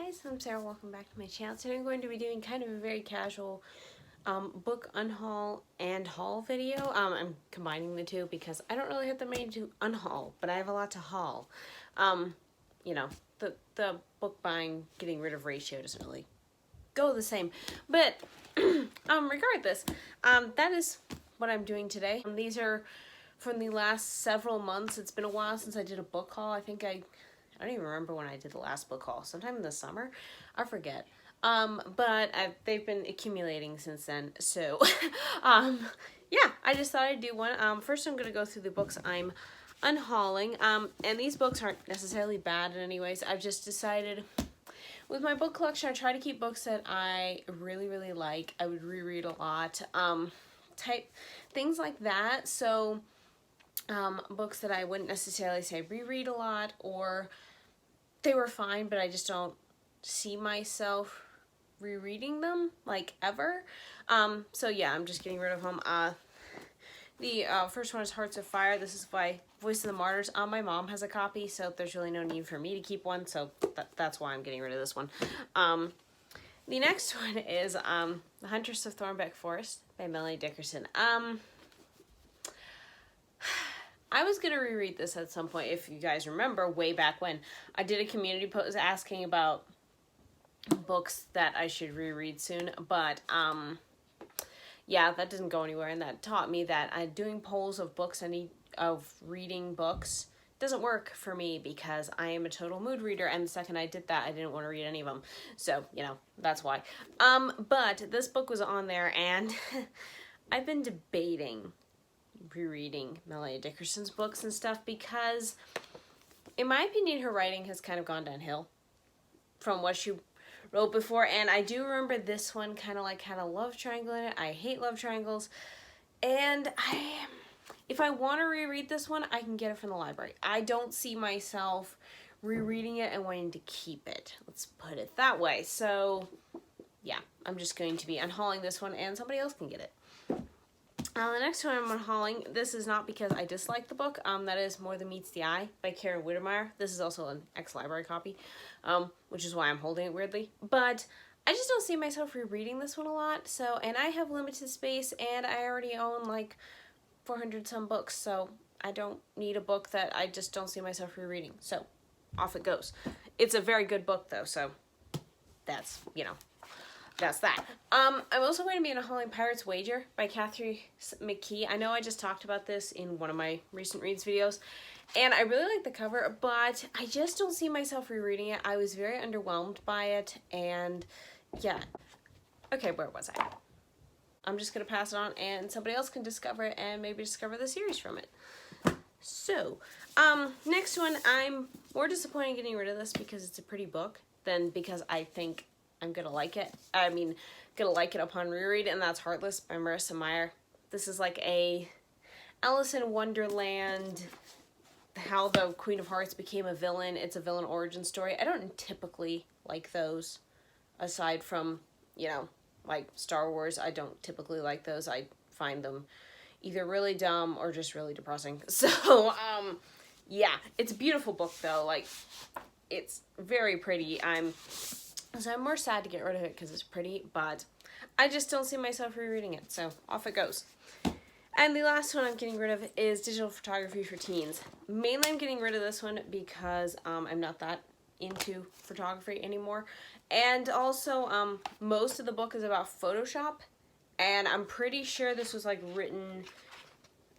guys, I'm Sarah. Welcome back to my channel. Today I'm going to be doing kind of a very casual book unhaul and haul video. I'm combining the two because I don't really have that many to unhaul, but I have a lot to haul. You know, the book buying, getting rid of ratio doesn't really go the same. But regardless, that is what I'm doing today. These are from the last several months. It's been a while since I did a book haul. I don't even remember when I did the last book haul. Sometime in the summer? I forget. But they've been accumulating since then. So, yeah, I just thought I'd do one. First, I'm going to go through the books I'm unhauling. And these books aren't necessarily bad in any ways. I've just decided with my book collection, I try to keep books that I really, really like. I would reread a lot. Type things like that. So, books that I wouldn't necessarily say reread a lot, or they were fine, but I just don't see myself rereading them, like, ever. So yeah, I'm just getting rid of them. The first one is Hearts of Fire. This is by Voice of the Martyrs. My mom has a copy, so there's really no need for me to keep one, so that's why I'm getting rid of this one. The next one is The Huntress of Thornbeck Forest by Melanie Dickerson. I was going to reread this at some point, if you guys remember, way back when. I did a community post asking about books that I should reread soon, but, yeah, that didn't go anywhere, and that taught me that doing polls of books, of reading books, doesn't work for me because I am a total mood reader, and the second I did that, I didn't want to read any of them. So, you know, that's why. But this book was on there, and I've been debating rereading Melanie Dickerson's books and stuff because, in my opinion, her writing has kind of gone downhill from what she wrote before. And I do remember this one kind of like had a love triangle in it. I hate love triangles. And if I want to reread this one, I can get it from the library. I don't see myself rereading it and wanting to keep it. Let's put it that way. So, yeah, I'm just going to be unhauling this one and somebody else can get it. The next one I'm unhauling, this is not because I dislike the book, that is More Than Meets the Eye by Karen Wittemeyer. This is also an ex-library copy, which is why I'm holding it weirdly. But I just don't see myself rereading this one a lot, so, and I have limited space, and I already own like 400 some books, so I don't need a book that I just don't see myself rereading. So, off it goes. It's a very good book though, so that's, you know, that's that. I'm also going to be unhauling Pirate's Wager by Catherine McKee. I know I just talked about this in one of my recent reads videos, and I really like the cover, but I just don't see myself rereading it. I was very underwhelmed by it, and yeah. Okay, where was I? I'm just going to pass it on, and somebody else can discover it, and maybe discover the series from it. So, next one, I'm more disappointed in getting rid of this because it's a pretty book than because I think I'm gonna like it. I mean, gonna like it upon reread, and that's Heartless by Marissa Meyer. This is like a Alice in Wonderland, how the Queen of Hearts became a villain. It's a villain origin story. I don't typically like those, aside from, you know, like Star Wars. I don't typically like those. I find them either really dumb or just really depressing. So, yeah, it's a beautiful book though. Like, it's very pretty. So I'm more sad to get rid of it because it's pretty, but I just don't see myself rereading it, so off it goes. And the last one I'm getting rid of is Digital Photography for Teens. Mainly I'm getting rid of this one because I'm not that into photography anymore. And also, most of the book is about Photoshop, and I'm pretty sure this was like written,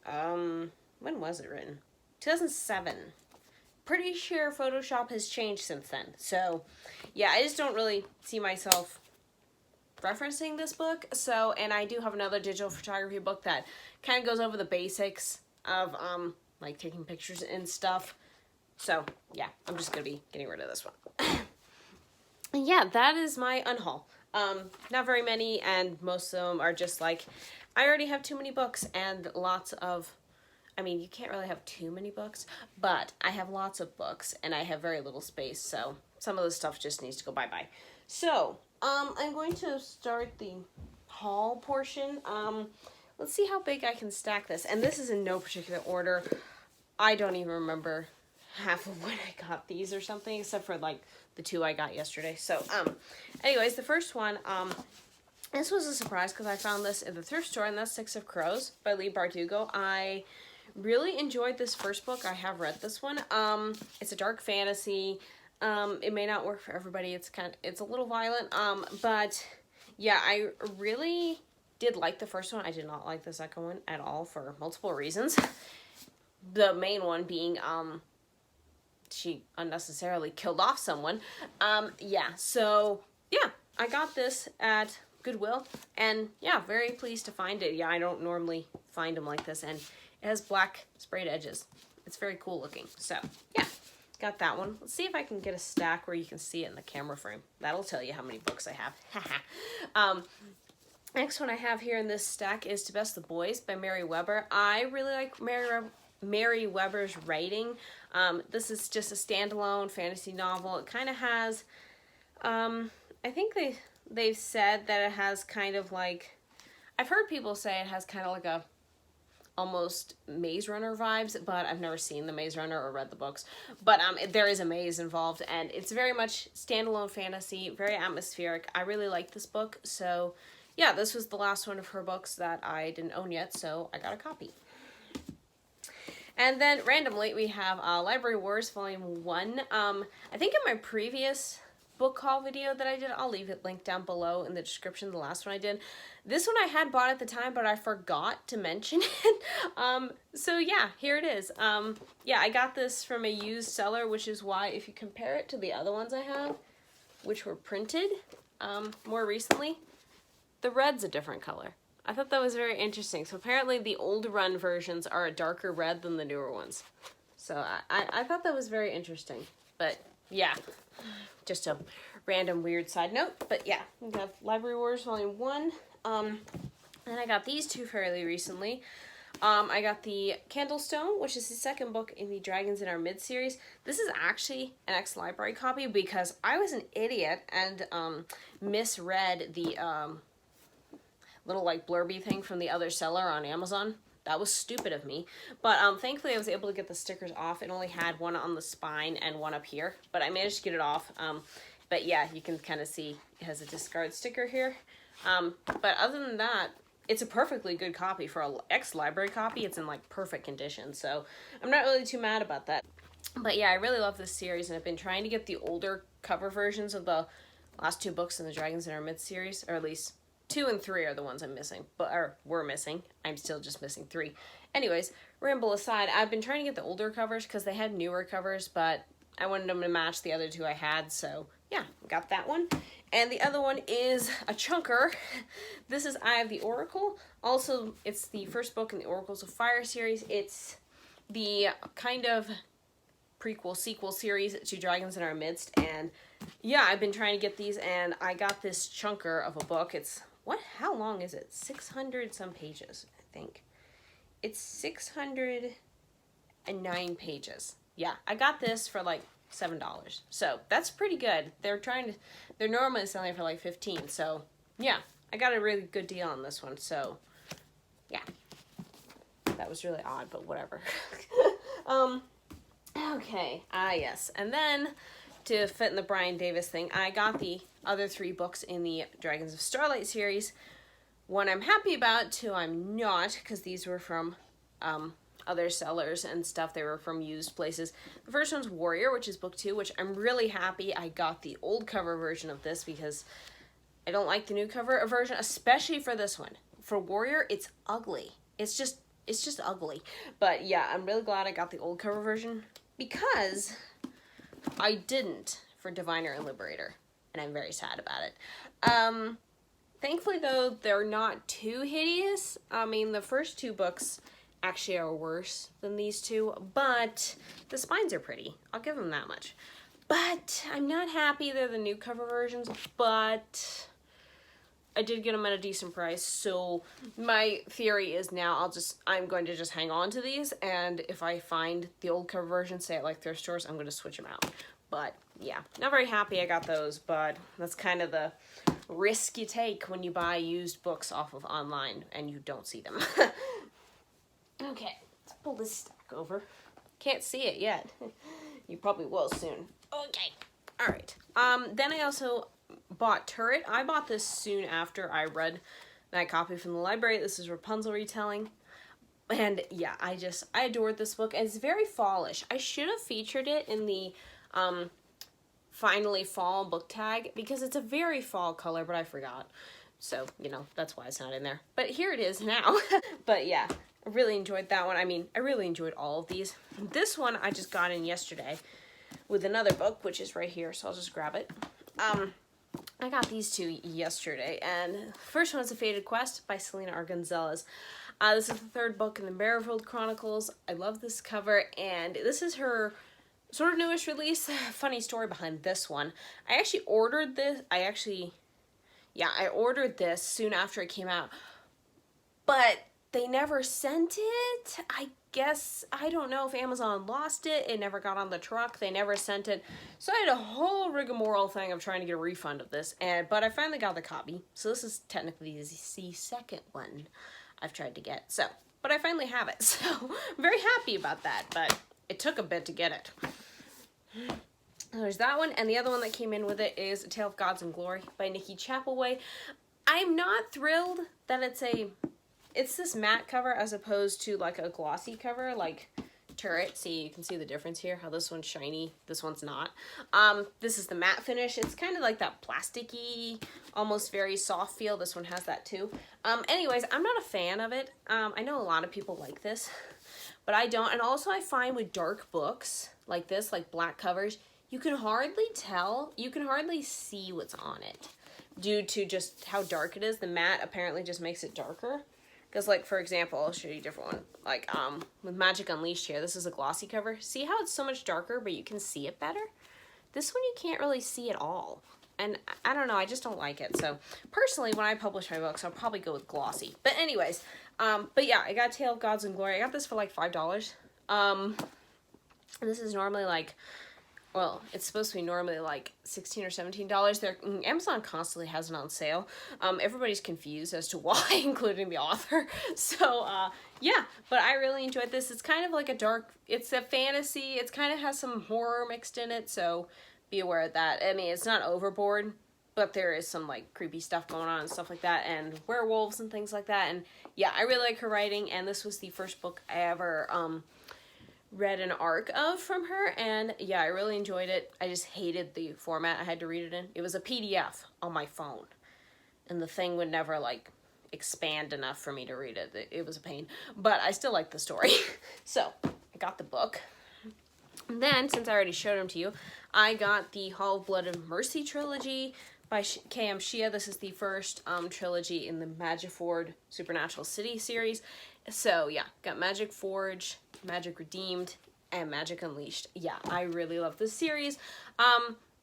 when was it written? 2007. Pretty sure Photoshop has changed since then. So, yeah, I just don't really see myself referencing this book. So, and I do have another digital photography book that kind of goes over the basics of, like, taking pictures and stuff. So, yeah, I'm just going to be getting rid of this one. And yeah, that is my unhaul. Not very many, and most of them are just like, I already have too many books and lots of, I mean, you can't really have too many books, but I have lots of books, and I have very little space, so some of the stuff just needs to go bye-bye. So, I'm going to start the haul portion. Let's see how big I can stack this, and this is in no particular order. I don't even remember half of when I got these or something, except for like the 2 I got yesterday. So, anyways, the first one, this was a surprise because I found this in the thrift store, and that's Six of Crows by Leigh Bardugo. I really enjoyed this first book. I have read this one. It's a dark fantasy. It may not work for everybody. It's a little violent. But yeah, I really did like the first one. I did not like the second one at all for multiple reasons. The main one being, she unnecessarily killed off someone. Yeah, so yeah, I got this at Goodwill, and yeah, very pleased to find it. Yeah, I don't normally find them like this, and it has black sprayed edges. It's very cool looking. So yeah, got that one. Let's see if I can get a stack where you can see it in the camera frame. That'll tell you how many books I have. Next one I have here in this stack is To Best the Boys by Mary Weber. I really like Mary Weber's writing. This is just a standalone fantasy novel. It kind of has, I think they've said that it has kind of like, I've heard people say it has kind of like a almost Maze Runner vibes, but I've never seen the Maze Runner or read the books. But there is a maze involved, and it's very much standalone fantasy, very atmospheric. I really like this book, so yeah, this was the last one of her books that I didn't own yet, so I got a copy. And then randomly we have Library Wars Volume 1. I think in my previous book haul video that I did, I'll leave it linked down below in the description, the last one I did. This one I had bought at the time, but I forgot to mention it. So yeah, here it is. Yeah, I got this from a used seller, which is why if you compare it to the other ones I have, which were printed more recently, the red's a different color. I thought that was very interesting. So apparently the old run versions are a darker red than the newer ones. So I thought that was very interesting. But yeah, just a random weird side note. But yeah, we have Library Wars Volume 1. And I got these two fairly recently. I got the Candlestone, which is the second book in the Dragons in Our Mid series. This is actually an ex-library copy because I was an idiot and misread the little like blurby thing from the other seller on Amazon. That was stupid of me. But thankfully I was able to get the stickers off. It only had one on the spine and one up here, but I managed to get it off. But yeah, you can kind of see it has a discard sticker here. But other than that, it's a perfectly good copy. For an ex-library copy, it's in like perfect condition. So I'm not really too mad about that. But yeah, I really love this series, and I've been trying to get the older cover versions of the last two books in the Dragons in Our Mid series, or at least 2 and 3 are the ones I'm missing, or were missing. I'm still just missing 3. Anyways, ramble aside, I've been trying to get the older covers because they had newer covers, but I wanted them to match the other 2 I had, so yeah, got that one. And the other one is a chunker. This is Eye of the Oracle. Also, it's the first book in the Oracles of Fire series. It's the kind of prequel, sequel series to Dragons in Our Midst, and yeah, I've been trying to get these, and I got this chunker of a book. It's, how long is it? 600 some pages, I think. It's 609 pages. Yeah, I got this for like $7. So that's pretty good. They're normally selling for like 15. So yeah, I got a really good deal on this one. So yeah, that was really odd, but whatever. Okay, yes. And then to fit in the Brian Davis thing, I got the other 3 books in the Dragons of Starlight series. One I'm happy about, 2 I'm not, because these were from other sellers and stuff. They were from used places. The first one's Warrior, which is book 2, which I'm really happy I got the old cover version of this because I don't like the new cover version, especially for this one. For Warrior, it's ugly. It's just ugly. But yeah, I'm really glad I got the old cover version because I didn't for Diviner and Liberator, and I'm very sad about it. Thankfully, though, they're not too hideous. I mean, the first 2 books actually are worse than these 2, but the spines are pretty. I'll give them that much. But I'm not happy they're the new cover versions, but I did get them at a decent price, so my theory is now I'm going to just hang on to these, and if I find the old cover version, say at like thrift stores, I'm going to switch them out. But yeah, not very happy I got those, but that's kind of the risk you take when you buy used books off of online and you don't see them. Okay, let's pull this stack over. Can't see it yet. You probably will soon. Okay. All right. Then I also bought Turret. I bought this soon after I read that copy from the library. This is Rapunzel retelling. And yeah, I adored this book. And it's very fallish. I should have featured it in the finally fall book tag because it's a very fall color, but I forgot. So, you know, that's why it's not in there. But here it is now. But yeah, I really enjoyed that one. I mean, I really enjoyed all of these. This one I just got in yesterday with another book, which is right here, so I'll just grab it. I got these two yesterday, and first one is A Fated Quest by Selena R. Gonzalez. This is the third book in the Merrifield Chronicles. I love this cover, and this is her sort of newest release. Funny story behind this one. I actually ordered this. I ordered this soon after it came out, but they never sent it. I guess, I don't know if Amazon lost it. It never got on the truck. They never sent it. So I had a whole rigmarole thing of trying to get a refund of this, but I finally got the copy. So this is technically the second one I've tried to get. So, but I finally have it. So I'm very happy about that, but it took a bit to get it. There's that one, and the other one that came in with it is A Tale of Gods and Glory by Nikki Chapelway. I'm not thrilled that it's this matte cover as opposed to like a glossy cover like Turret. See, you can see the difference here, how this one's shiny, this one's not. This is the matte finish. It's kind of like that plasticky, almost very soft feel. This one has that too. Anyways, I'm not a fan of it. I know a lot of people like this, but I don't. And also I find with dark books like this, like black covers, you can hardly tell, you can hardly see what's on it due to just how dark it is. The matte apparently just makes it darker. Because, like, for example, I'll show you a different one. Like, with Magic Unleashed here, this is a glossy cover. See how it's so much darker, but you can see it better? This one you can't really see at all. And I don't know, I just don't like it. So, personally, when I publish my books, I'll probably go with glossy. But anyways, but yeah, I got Tale of Gods and Glory. I got this for, like, $5. And this is normally, like, well, it's supposed to be normally like $16 or $17. Amazon constantly has it on sale. Everybody's confused as to why, including the author. So, yeah, but I really enjoyed this. It's kind of like it's a fantasy. It kind of has some horror mixed in it, so be aware of that. I mean, it's not overboard, but there is some like creepy stuff going on and stuff like that, and werewolves and things like that. And yeah, I really like her writing, and this was the first book I ever, read an arc of from her, and yeah, I really enjoyed it. I just hated the format I had to read it in. It was a PDF on my phone, and the thing would never like expand enough for me to read it. It was a pain, but I still liked the story. So I got the book. And then, since I already showed them to you, I got the Hall of Blood and Mercy trilogy by K.M. Shia. This is the first trilogy in the Magic Forge Supernatural City series. So yeah, got Magic Forge, Magic Redeemed, and Magic Unleashed. Yeah, I really love this series.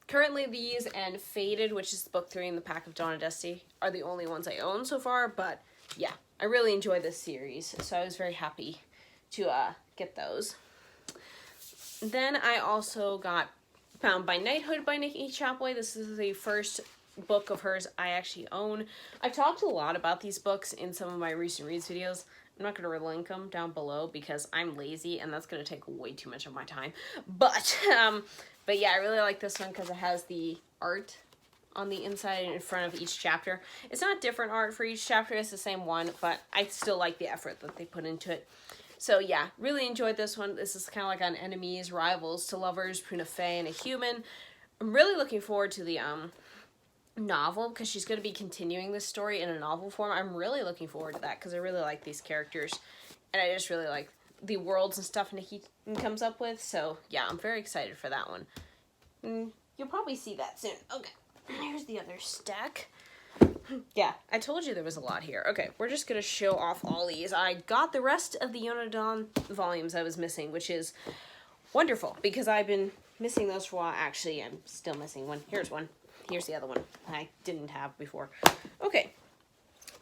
Currently these and Fated, which is book 3 in the Pack of Dawn of Destiny, are the only ones I own so far, but yeah, I really enjoy this series, so I was very happy to get those. Then I also got Bound by Knighthood by Nikki Chapelway. This is the first book of hers I actually own. I've talked a lot about these books in some of my recent reads videos. I'm not going to link them down below because I'm lazy and that's going to take way too much of my time. But yeah, I really like this one because it has the art on the inside and in front of each chapter. It's not different art for each chapter, it's the same one, but I still like the effort that they put into it. So yeah, really enjoyed this one. This is kind of like on enemies, rivals to lovers, Pruna Fey, and a human. I'm really looking forward to the novel because she's going to be continuing this story in a novel form. I'm really looking forward to that because I really like these characters and I just really like the worlds and stuff Nikki comes up with. So yeah, I'm very excited for that one. You'll probably see that soon. Okay, here's the other stack. Yeah, I told you there was a lot here. Okay, we're just going to show off all these. I got the rest of the Unhaul volumes I was missing, which is wonderful because I've been missing those for a while. Actually, I'm still missing one. Here's one. Here's the other one I didn't have before. Okay.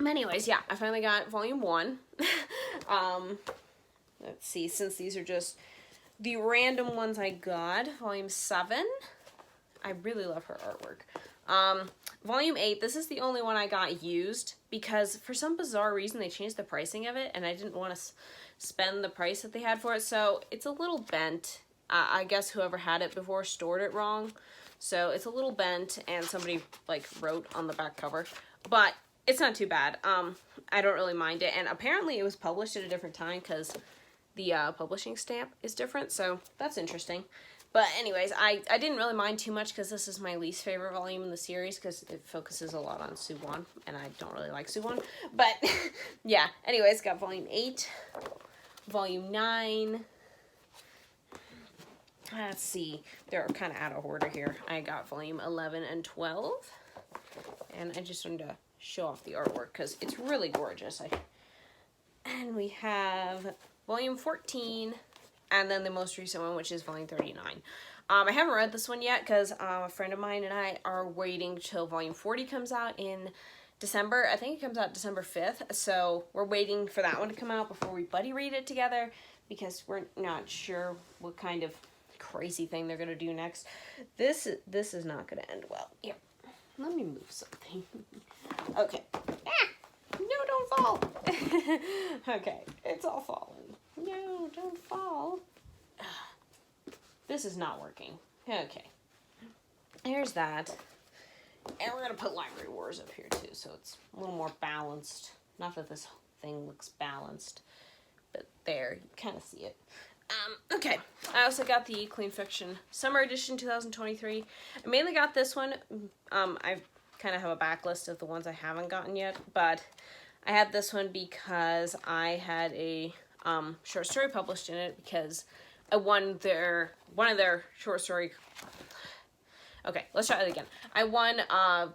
Anyways, yeah, I finally got volume 1. Let's see, since these are just the random ones I got. Volume 7. I really love her artwork. Volume 8, this is the only one I got used because for some bizarre reason they changed the pricing of it and I didn't want to spend the price that they had for it. So it's a little bent. I guess whoever had it before stored it wrong. So it's a little bent and somebody like wrote on the back cover. But it's not too bad. I don't really mind it. And apparently it was published at a different time because the publishing stamp is different. So that's interesting. But anyways, I didn't really mind too much because this is my least favorite volume in the series because it focuses a lot on Suwon, and I don't really like Suwon. But yeah, anyways, got volume 8, volume 9. Let's see, they're kind of out of order here. I got volume 11 and 12, and I just wanted to show off the artwork because it's really gorgeous. And we have volume 14. And then the most recent one, which is volume 39. I haven't read this one yet because a friend of mine and I are waiting till volume 40 comes out in December. I think it comes out December 5th. So we're waiting for that one to come out before we buddy read it together because we're not sure what kind of crazy thing they're going to do next. This is not going to end well. Here, let me move something. Okay. Ah! No, don't fall. Okay, it's all falling. No, don't fall. This is not working. Okay. Here's that. And we're going to put Library Wars up here too, so it's a little more balanced. Not that this thing looks balanced, but there, you kind of see it. Okay. I also got the Clean Fiction Summer Edition 2023. I mainly got this one. I kind of have a backlist of the ones I haven't gotten yet, but I had this one because I had a short story published in it because I won one of their short story. Okay, let's try it again. I won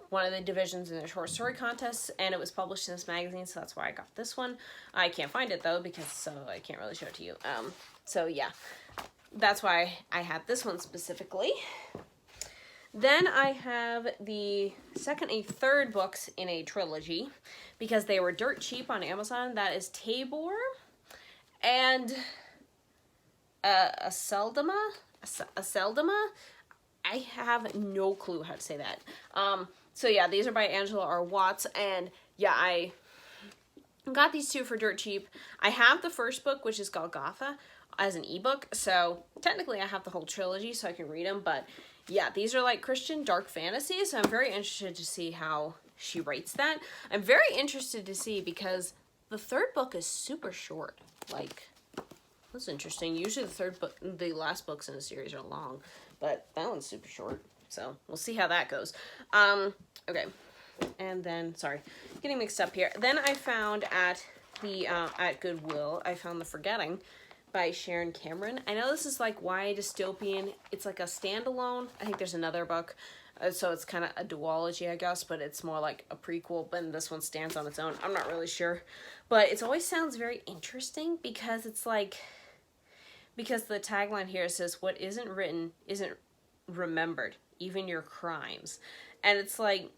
one of the divisions in the short story contest, and it was published in this magazine, so that's why I got this one. I can't find it though because I can't really show it to you. So yeah, that's why I had this one specifically. Then I have the second and third books in a trilogy because they were dirt cheap on Amazon. That is Tabor and Aceldama. I have no clue how to say that. So yeah, these are by Angela R. Watts, and yeah, I got these two for dirt cheap. I have the first book, which is Golgotha, as an ebook, so technically I have the whole trilogy so I can read them, but yeah, these are like Christian dark fantasy, so I'm very interested to see how she writes that. I'm very interested to see because the third book is super short. Like, that's interesting. Usually the last books in the series are long, but that one's super short. So we'll see how that goes. Okay. And then, sorry, getting mixed up here. Then I found at Goodwill, I found The Forgetting by Sharon Cameron. I know this is like YA dystopian. It's like a standalone. I think there's another book. So it's kind of a duology, I guess, but it's more like a prequel, but this one stands on its own. I'm not really sure. But it always sounds very interesting because it's like, because the tagline here says, what isn't written isn't remembered, even your crimes. And it's like,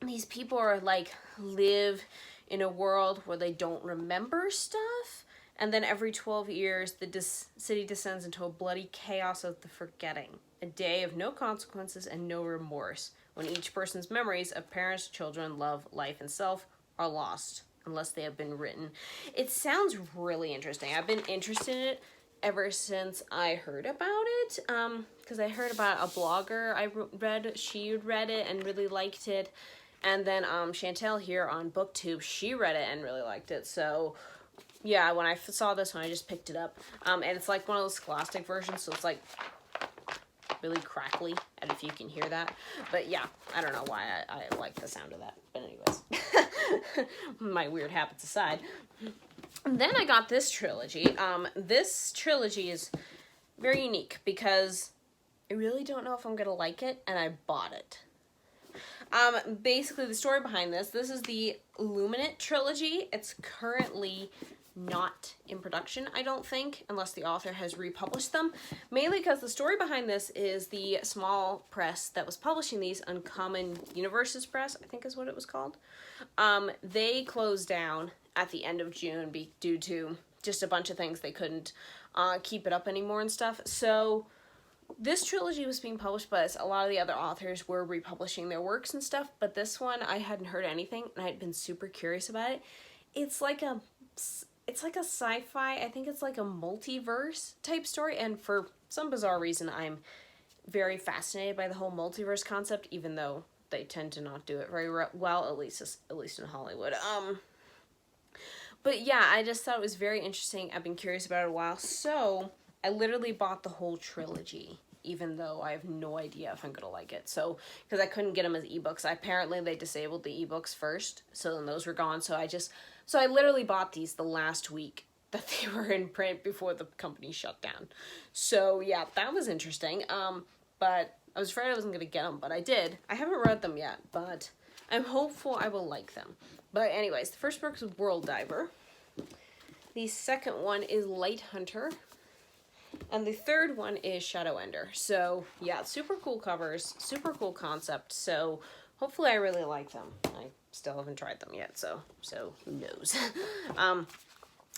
these people are like, live in a world where they don't remember stuff. And then every 12 years, the city descends into a bloody chaos of the forgetting. A day of no consequences and no remorse, when each person's memories of parents, children, love, life, and self are lost, unless they have been written. It sounds really interesting. I've been interested in it ever since I heard about it, because I heard about a blogger she read it and really liked it. And then Chantel here on BookTube, she read it and really liked it. So yeah, when I saw this one, I just picked it up. And it's like one of those Scholastic versions, so it's like really crackly, and if you can hear that. But yeah, I don't know why I like the sound of that. But anyways, my weird habits aside. And then I got this trilogy. This trilogy is very unique because I really don't know if I'm going to like it, and I bought it. Basically, the story behind this is the Illuminate trilogy. It's currently not in production, I don't think, unless the author has republished them. Mainly because the story behind this is the small press that was publishing these, Uncommon Universes Press, I think is what it was called. They closed down at the end of June due to just a bunch of things. They couldn't keep it up anymore and stuff. So this trilogy was being published, but a lot of the other authors were republishing their works and stuff. But this one, I hadn't heard anything, and I had been super curious about it. It's like a sci-fi. I think it's like a multiverse type story, and for some bizarre reason, I'm very fascinated by the whole multiverse concept, even though they tend to not do it very well, at least in Hollywood. But yeah, I just thought it was very interesting. I've been curious about it a while, so I literally bought the whole trilogy, even though I have no idea if I'm gonna like it. So, because I couldn't get them as ebooks. Apparently, they disabled the ebooks first, so then those were gone. So I literally bought these the last week that they were in print before the company shut down. So yeah, that was interesting. But I was afraid I wasn't gonna get them, but I did. I haven't read them yet, but I'm hopeful I will like them. But anyways, the first book is World Diver. The second one is Light Hunter. And the third one is Shadow Ender. So yeah, super cool covers, super cool concept. So hopefully I really like them. I still haven't tried them yet, so who knows.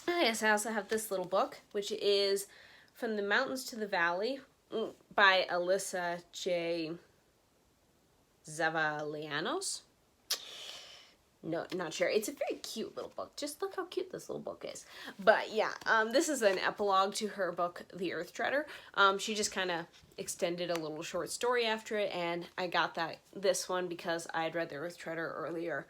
Yes, I also have this little book, which is From the Mountains to the Valley by Alyssa J. Zavalianos. No, not sure. It's a very cute little book. Just look how cute this little book is. But yeah, this is an epilogue to her book, The Earth Treader. She just kind of extended a little short story after it, and I got this one because I had read The Earth Treader earlier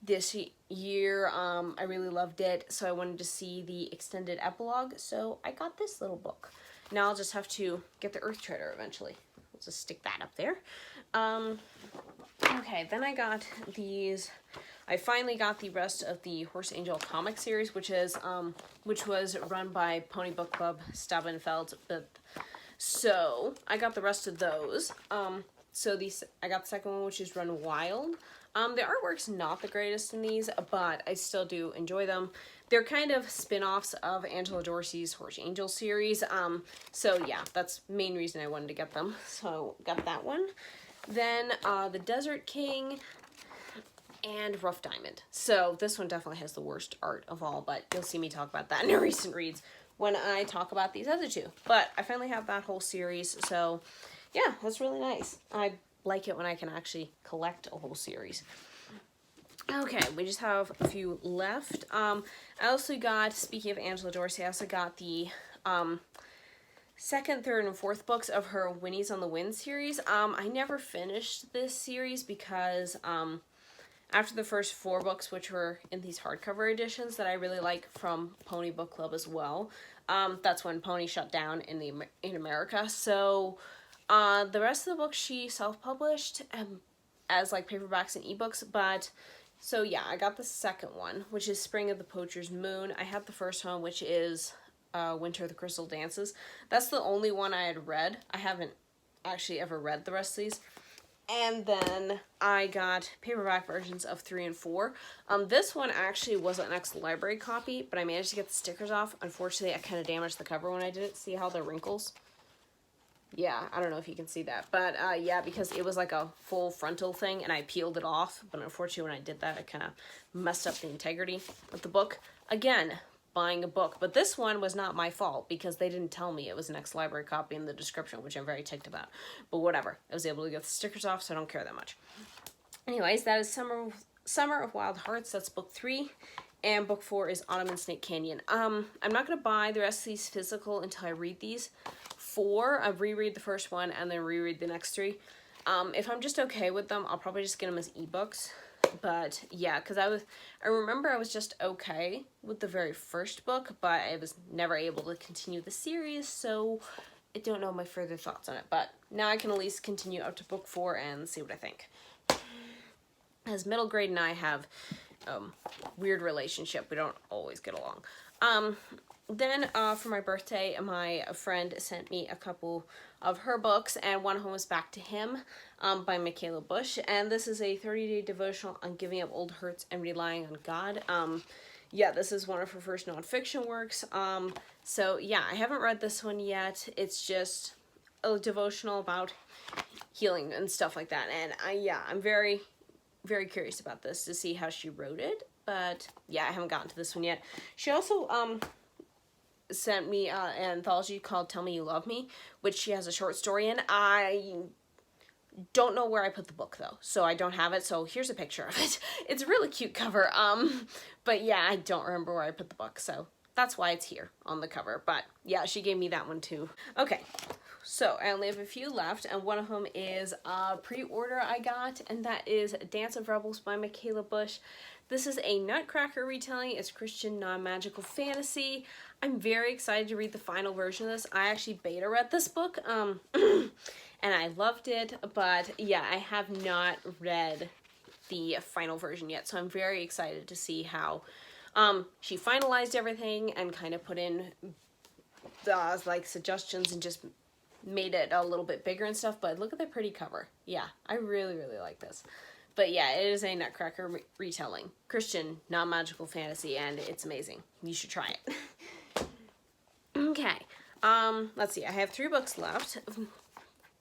this year. I really loved it, so I wanted to see the extended epilogue, so I got this little book. Now I'll just have to get The Earth Treader eventually. We'll just stick that up there. Okay, then I got these. I finally got the rest of the Horse Angel comic series, which was run by Pony Book Club Stabenfeld. So I got the rest of those. I got the second one, which is Run Wild. The artwork's not the greatest in these, but I still do enjoy them. They're kind of spin-offs of Angela Dorsey's Horse Angel series. So yeah, that's the main reason I wanted to get them. So got that one. Then The Desert King and Rough Diamond. So this one definitely has the worst art of all, but you'll see me talk about that in a recent reads when I talk about these other two. But I finally have that whole series, so yeah, that's really nice. I like it when I can actually collect a whole series. Okay, we just have a few left. I also got, speaking of Angela Dorsey, I also got the second, third, and fourth books of her Winnie's on the Wind series. I never finished this series because after the first 4 books, which were in these hardcover editions that I really like from Pony Book Club as well, that's when Pony shut down in America. So the rest of the books she self-published as like paperbacks and ebooks, but so yeah, I got the second one, which is Spring of the Poacher's Moon. I have the first one, which is Winter of the Crystal Dances. That's the only one I had read. I haven't actually ever read the rest of these. And then I got paperback versions of 3 and 4. This one actually was an ex-library copy, but I managed to get the stickers off. Unfortunately, I kind of damaged the cover when I did it. See how the wrinkles? Yeah, I don't know if you can see that. But yeah, because it was like a full frontal thing, and I peeled it off. But unfortunately, when I did that, I kind of messed up the integrity of the book. Again, buying a book. But this one was not my fault because they didn't tell me it was an ex-library copy in the description, which I'm very ticked about. But whatever. I was able to get the stickers off, so I don't care that much. Anyways, that is Summer of Wild Hearts. That's book 3. And book 4 is Autumn in Snake Canyon. I'm not going to buy the rest of these physical until I read these 4. I'll reread the first one and then reread the next 3. If I'm just okay with them, I'll probably just get them as ebooks. But yeah, because I remember I was just okay with the very first book, but I was never able to continue the series, so I don't know my further thoughts on it. But now I can at least continue up to book 4 and see what I think. As middle grade and I have weird relationship. We don't always get along. Then for my birthday, my friend sent me a couple of her books, and one of them was Back to Him by Michaela Bush. And this is a 30-day devotional on giving up old hurts and relying on God. Yeah, this is one of her first nonfiction works. So yeah, I haven't read this one yet. It's just a devotional about healing and stuff like that. And I'm very, very curious about this to see how she wrote it. But yeah, I haven't gotten to this one yet. She also sent me an anthology called Tell Me You Love Me, which she has a short story in. I don't know where I put the book though, so I don't have it, so here's a picture of it. It's a really cute cover, but yeah, I don't remember where I put the book, so that's why it's here on the cover. But yeah, she gave me that one too. Okay, so I only have a few left, and one of them is a pre-order I got, and that is Dance of Rebels by Michaela Bush. This is a Nutcracker retelling. It's Christian non-magical fantasy. I'm very excited to read the final version of this. I actually beta read this book, and I loved it, but yeah, I have not read the final version yet, so I'm very excited to see how she finalized everything and kind of put in the like suggestions and just made it a little bit bigger and stuff. But look at the pretty cover. Yeah, I really, really like this. But yeah, it is a Nutcracker retelling, Christian non-magical fantasy, and it's amazing. You should try it. Okay, let's see. I have 3 books left. The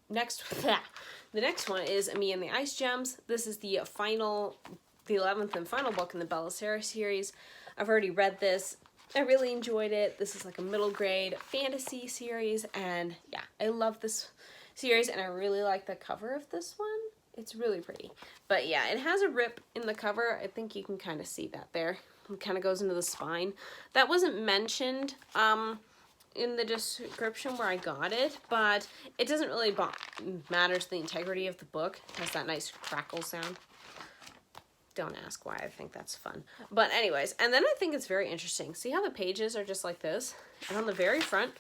next one is Me and the Ice Gems. This is the 11th and final book in the Belisara series. I've already read this. I really enjoyed it. This is like a middle grade fantasy series, and yeah, I love this series, and I really like the cover of this one. It's really pretty. But yeah, it has a rip in the cover. I think you can kind of see that there. It kind of goes into the spine. That wasn't mentioned in the description where I got it, but it doesn't really matter to the integrity of the book. It has that nice crackle sound. Don't ask why. I think that's fun. But anyways, and then I think it's very interesting. See how the pages are just like this? And on the very front,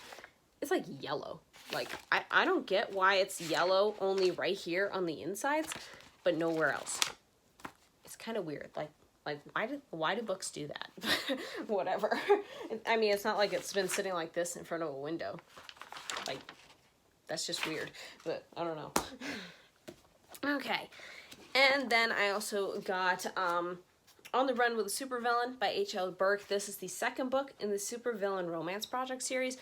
it's like yellow. Like, I don't get why it's yellow only right here on the insides, but nowhere else. It's kind of weird. Like why do books do that? Whatever. I mean, it's not like it's been sitting like this in front of a window. Like, that's just weird. But I don't know. Okay. And then I also got On the Run with a Supervillain by H.L. Burke. This is the second book in the Supervillain Romance Project series.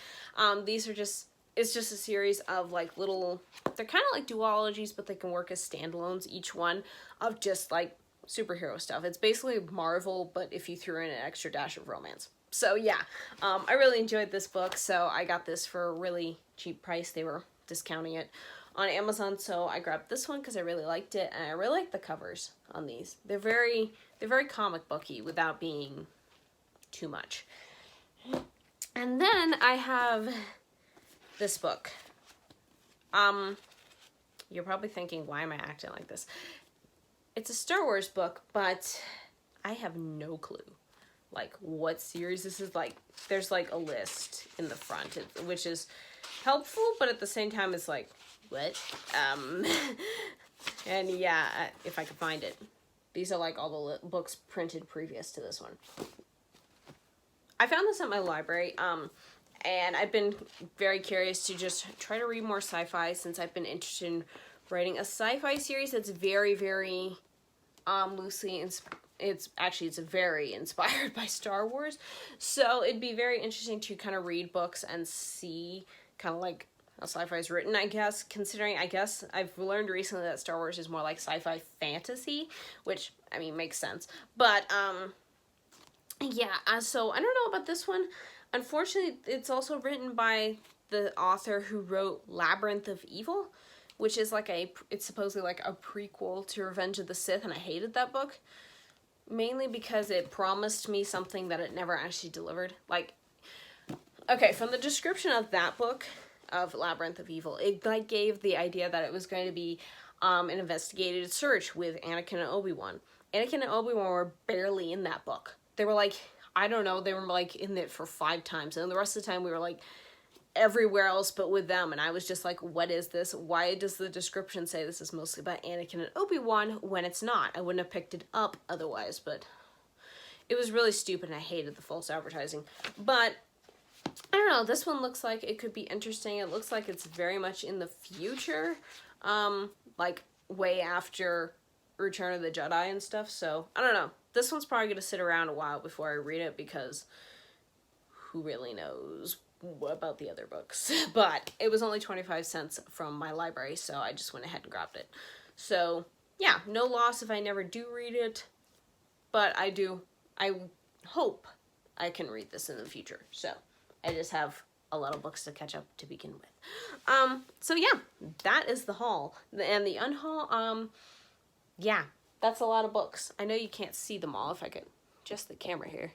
It's just a series of like little, they're kind of like duologies, but they can work as standalones, each one of just like superhero stuff. It's basically Marvel, but if you threw in an extra dash of romance. So yeah, I really enjoyed this book, so I got this for a really cheap price. They were discounting it on Amazon, so I grabbed this one because I really liked it, and I really like the covers on these. They're very comic booky without being too much. And then I have this book. You're probably thinking, why am I acting like this? It's a Star Wars book, but I have no clue like what series this is. Like, there's like a list in the front, which is helpful, but at the same time it's like, what? And yeah, if I could find it. These are like all the books printed previous to this one. I found this at my library, and I've been very curious to just try to read more sci-fi since I've been interested in writing a sci-fi series that's very, very loosely, it's very inspired by Star Wars. So it'd be very interesting to kind of read books and see kind of like how sci-fi is written, I guess, considering, I guess, I've learned recently that Star Wars is more like sci-fi fantasy, which, I mean, makes sense. But, yeah, so I don't know about this one. Unfortunately, it's also written by the author who wrote Labyrinth of Evil, which is like it's supposedly like a prequel to Revenge of the Sith, and I hated that book. Mainly because it promised me something that it never actually delivered. Like, okay, from the description of that book, of Labyrinth of Evil, it like gave the idea that it was going to be an investigative search with Anakin and Obi-Wan. Anakin and Obi-Wan were barely in that book. They were like, I don't know, they were like in it for 5 times, and the rest of the time we were like everywhere else but with them, and I was just like, what is this? Why does the description say this is mostly about Anakin and Obi-Wan when it's not? I wouldn't have picked it up otherwise, but it was really stupid, and I hated the false advertising. But I don't know, this one looks like it could be interesting. It looks like it's very much in the future, like way after Return of the Jedi and stuff, so I don't know. This one's probably going to sit around a while before I read it, because who really knows about the other books. But it was only 25 cents from my library, so I just went ahead and grabbed it. So yeah, no loss if I never do read it, but I hope I can read this in the future. So I just have a lot of books to catch up to begin with. So yeah, that is the haul. And the unhaul, yeah, that's a lot of books. I know you can't see them all. If I could adjust the camera here.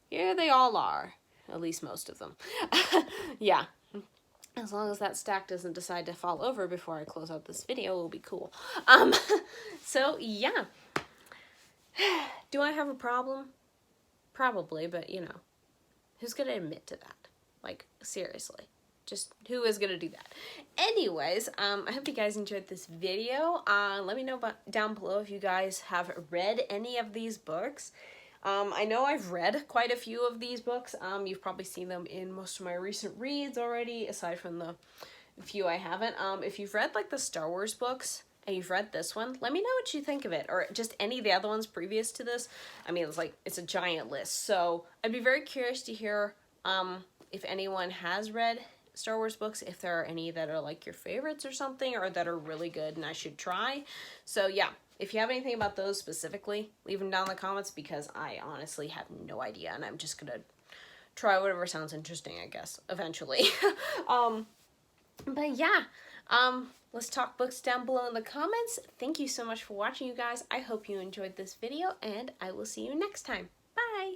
Here they all are. At least most of them. Yeah. As long as that stack doesn't decide to fall over before I close out this video, it'll be cool. So yeah. Do I have a problem? Probably, but you know, who's gonna admit to that? Like, seriously. Just, who is gonna do that? Anyways, I hope you guys enjoyed this video. Let me know down below if you guys have read any of these books. I know I've read quite a few of these books. You've probably seen them in most of my recent reads already, aside from the few I haven't. If you've read like the Star Wars books and you've read this one, let me know what you think of it, or just any of the other ones previous to this. I mean, it's a giant list, so I'd be very curious to hear if anyone has read Star Wars books, if there are any that are like your favorites or something, or that are really good and I should try. So yeah, if you have anything about those specifically, leave them down in the comments, because I honestly have no idea, and I'm just gonna try whatever sounds interesting, I guess, eventually. But yeah, let's talk books down below in the comments. Thank you so much for watching, you guys. I hope you enjoyed this video, and I will see you next time. Bye!